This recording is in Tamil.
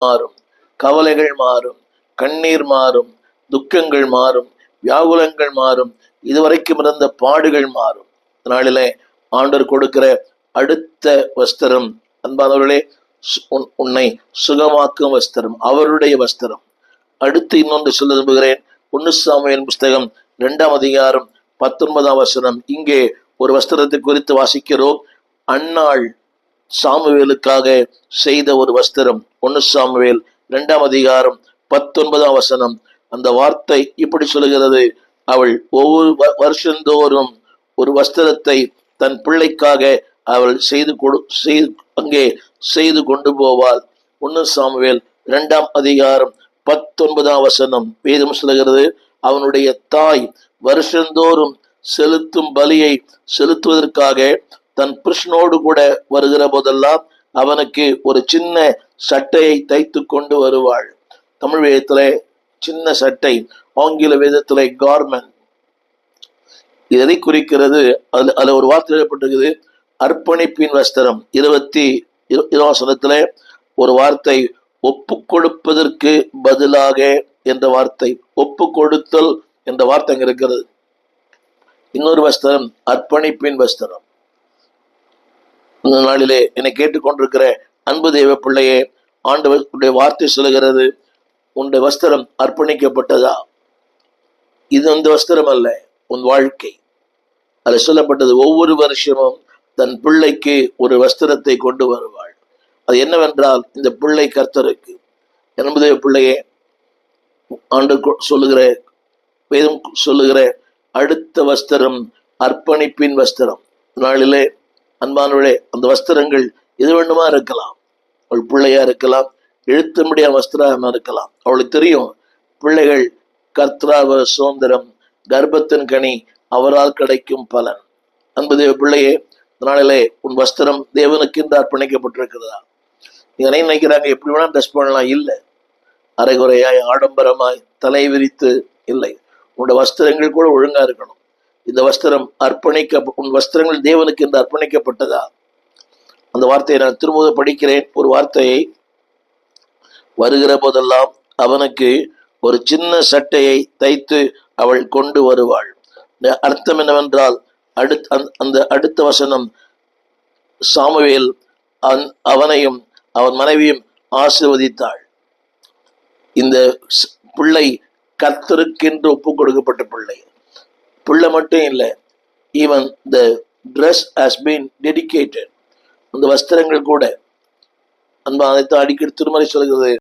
மாறும், கவலைகள் மாறும், கண்ணீர் மாறும், துக்கங்கள் மாறும், வியாகுலங்கள் மாறும், இதுவரைக்கும் இருந்த பாடுகள் மாறும். நாளிலே ஆண்டவர் கொடுக்கிற அடுத்த வஸ்திரம், அன்பானவர்களே, உன்னை சுகமாக்கும் வஸ்திரம், அவருடைய வஸ்திரம். அடுத்து இன்னொன்று சொல்ல விரும்புகிறேன். 1 சாமுவேல் புஸ்தகம் 2ஆம் அதிகாரம் 19ஆம் வசனம். இங்கே ஒரு வஸ்திரத்தை குறித்து வாசிக்கிறோம். அன்னாள் சாமுவேலுக்காக செய்த ஒரு வஸ்திரம். 1 சாமுவேல் 2ஆம் அதிகாரம் 19ஆம் வசனம். அந்த வார்த்தை இப்படி சொல்லுகிறது: அவள் ஒவ்வொரு வருஷந்தோறும் ஒரு வஸ்திரத்தை தன் பிள்ளைக்காக அவள் அங்கே செய்து கொண்டு போவாள். 1 சாமுவேல் 2ஆம் அதிகாரம் 19ஆம் வசனம் வேதம் சொல்லுகிறது, அவனுடைய தாய் வருஷந்தோறும் செலுத்தும் பலியை செலுத்துவதற்காக தன் புருஷனோடு கூட வருகிற போதெல்லாம் அவனுக்கு ஒரு சின்ன சட்டையை தைத்து கொண்டு வருவாள். தமிழ் வேதத்திலே சின்ன சட்டை, ஆங்கில வேதத்திலே கார்மெண்ட். எதை குறிக்கிறது? அதுல ஒரு வார்த்தை எழுதப்பட்டிருக்குது, அர்ப்பணிப்பின் வஸ்திரம். 20 வசனத்திலே ஒரு வார்த்தை, ஒப்பு கொடுப்பதற்கு பதிலாக என்ற வார்த்தை, ஒப்பு கொடுத்தல் என்ற வார்த்தை அங்க இருக்கிறது. இன்னொரு வஸ்திரம் அர்ப்பணிப்பின் வஸ்திரம். இந்த நாளிலே என்னை கேட்டுக்கொண்டிருக்கிற அன்பு தேவ பிள்ளையே, ஆண்டவருடைய வார்த்தை சொல்லுகிறது, உன்னுடைய வஸ்திரம் அர்ப்பணிக்கப்பட்டதா? இது இந்த வஸ்திரம் அல்ல, உன் வாழ்க்கை. அது சொல்லப்பட்டது, ஒவ்வொரு வருஷமும் தன் பிள்ளைக்கு ஒரு வஸ்திரத்தை கொண்டு வருவாள். அது என்னவென்றால், இந்த பிள்ளை கர்த்தருக்கு. என்பதே பிள்ளையே, ஆண்டு சொல்லுகிற வேதம் சொல்லுகிற அடுத்த வஸ்திரம் அர்ப்பணிப்பின் வஸ்திரம். நாளிலே அன்பானவர்களே, அந்த வஸ்திரங்கள் எது வேண்டுமா இருக்கலாம். அவள் பிள்ளையா இருக்கலாம், எழுத்த முடியாத வஸ்திரமா இருக்கலாம். அவளுக்கு தெரியும், பிள்ளைகள் கர்த்தராவ சுதந்திரம், கர்ப்பத்தின் கனி அவரால் கிடைக்கும் பலன். அன்பு பிள்ளையே, நாளிலே உன் வஸ்திரம் தேவனுக்கு என்று அர்ப்பணிக்கப்பட்டிருக்கிறதா? நீங்க நினைக்கிறாங்க எப்படி வேணா ட்ரெஸ் பண்ணலாம். இல்லை, அரைகுறையாய் ஆடம்பரமாய் தலை விரித்து இல்லை. உன்னோட வஸ்திரங்கள் கூட ஒழுங்கா இருக்கணும். இந்த வஸ்திரம் உன் வஸ்திரங்கள் தேவனுக்கு என்று அர்ப்பணிக்கப்பட்டதா? அந்த வார்த்தையை நான் திரும்ப படிக்கிறேன். ஒரு வார்த்தையை, வருகிற போதெல்லாம் அவனுக்கு ஒரு சின்ன சட்டையை தைத்து அவள் கொண்டு வருவாள். அர்த்தம் என்னவென்றால், அந்த அடுத்த வசனம், சாமுவேல் அவனையும் அவன் மனைவியும் ஆசீர்வதித்தாள். இந்த பிள்ளை கர்த்தருக்கென்று ஒப்பு கொடுக்கப்பட்ட பிள்ளை. பிள்ளை மட்டும் இல்லை, even the dress has been dedicated. அந்த வஸ்திரங்கள் கூட, அன்பா, அதைத்தான் அடிக்கடி திருமறை சொல்கிறது,